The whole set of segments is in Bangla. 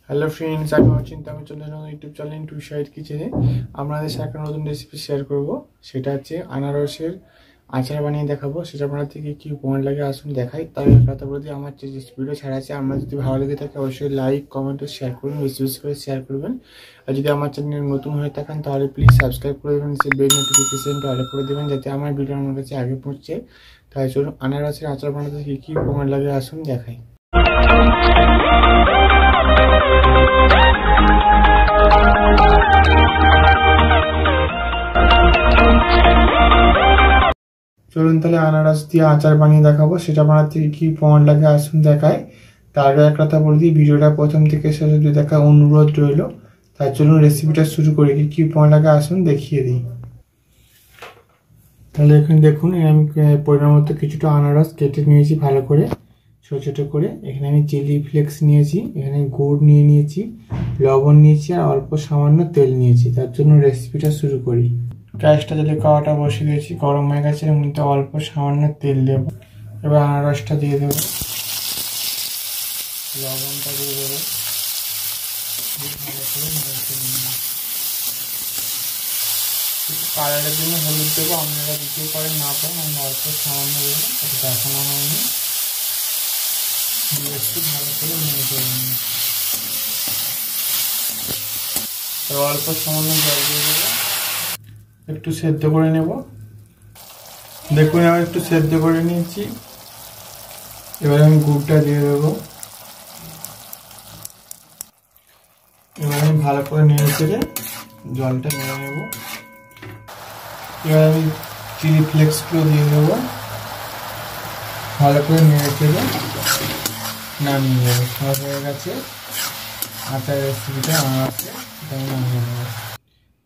হ্যালো ফ্রেন্ডস, আমি অচিন্তা। আমি চলে এলাম ইউটিউব চ্যানেল টু সাইড কিচেনে। আপনাদের সাথে একটা নতুন রেসিপি শেয়ার করব। সেটা হচ্ছে আনারসের আচার বানিয়ে দেখাবো। সেটা আপনার থেকে কী উপকরণ লাগে আসুন দেখাই। তার কথা বলে আমার যে ভিডিও ছাড়া আছে, আমার যদি ভালো লেগে থাকে অবশ্যই লাইক কমেন্ট ও শেয়ার করবেন, বেশি বেশি করে শেয়ার করবেন। আর যদি আমার চ্যানেল নতুন হয়ে থাকেন তাহলে প্লিজ সাবস্ক্রাইব করে দেবেন, সে বেল নোটিফিকেশনটা অল করে দেবেন যাতে আমার ভিডিও আমার কাছে আগে পৌঁছে। তাই চলুন আনারসের আচার বানাতে কী উপকরণ লাগে আসুন দেখাই। চলুন তাহলে আনারস দিয়ে আচার বানিয়ে দেখাবো। সেটা বানাতে থেকে কী উপকরণ লাগে আসুন দেখায়। তার আগে একটা কথা বলে দিই, ভিডিওটা প্রথম থেকে শেষ অবধি দেখার অনুরোধ রইল। তাই চলুন রেসিপিটা শুরু করি। কী উপকরণ লাগে আসুন দেখিয়ে দিই। তাহলে এখানে দেখুন, আমি পরিমাণ মতো কিছুটা আনারস কেটে নিয়েছি ভালো করে ছোটো ছোটো করে। এখানে আমি চিলি ফ্লেক্স নিয়েছি, এখানে গুড় নিয়ে নিয়েছি, লবণ নিয়েছি আর অল্প সামান্য তেল নিয়েছি। তার জন্য রেসিপিটা শুরু করি। গ্যাসটা যদি কড়াটা বসে দিয়েছি, গরম হয়ে গেছে, এর মধ্যে অল্প সামান্য তেল দেব। এবার আনারসটা দিয়ে দেবো, লবণটা দিয়ে দেবো, কালারের জন্য হলুদ দেবো। আপনারা দিতেও পারেন, না পারেন, আমি অল্প সামান্য দেবো। এটা এখনো হয়নি, দিয়ে একটু ভালো করে নেড়ে করে নিই। অল্প সামান্য জল দিয়ে দেবো, একটু সেদ্ধ করে নেব। দেখুন আমি একটু সেদ্ধ করে নিয়েছি। এবার আমি গুড়টা দিয়ে দেবো। এবার আমি ভালো করে নেড়ে চেড়ে জলটা নেড়ে নেব। এবার আমি চিলি ফ্লেক্সগুলো দিয়ে দেবো, ভালো করে নেড়ে চেড়ে নামিয়ে নেবো। সব হয়ে গেছে আচার রেসিপিটা আনারসে, আমি নামিয়ে নেব।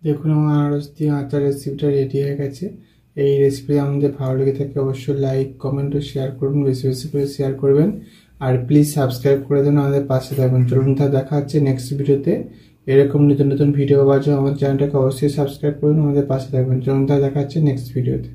দেখুন আমার আনারস দিয়ে আচার রেসিপিটা রেডি হয়ে গেছে। এই রেসিপি আমাদের ভালো লেগে থাকে অবশ্যই লাইক কমেন্ট ও শেয়ার করবেন, বেশি বেশি করে শেয়ার করবেন। আর প্লিজ সাবস্ক্রাইব করে দেন, আমাদের পাশে থাকবেন। চলুন তা দেখা হচ্ছে নেক্সট ভিডিওতে। এরকম নতুন নতুন ভিডিও পাওয়ার জন্য আমাদের চ্যানেলটাকে অবশ্যই সাবস্ক্রাইব করুন, আমাদের পাশে থাকবেন। চলুন তা দেখা হচ্ছে নেক্সট ভিডিওতে।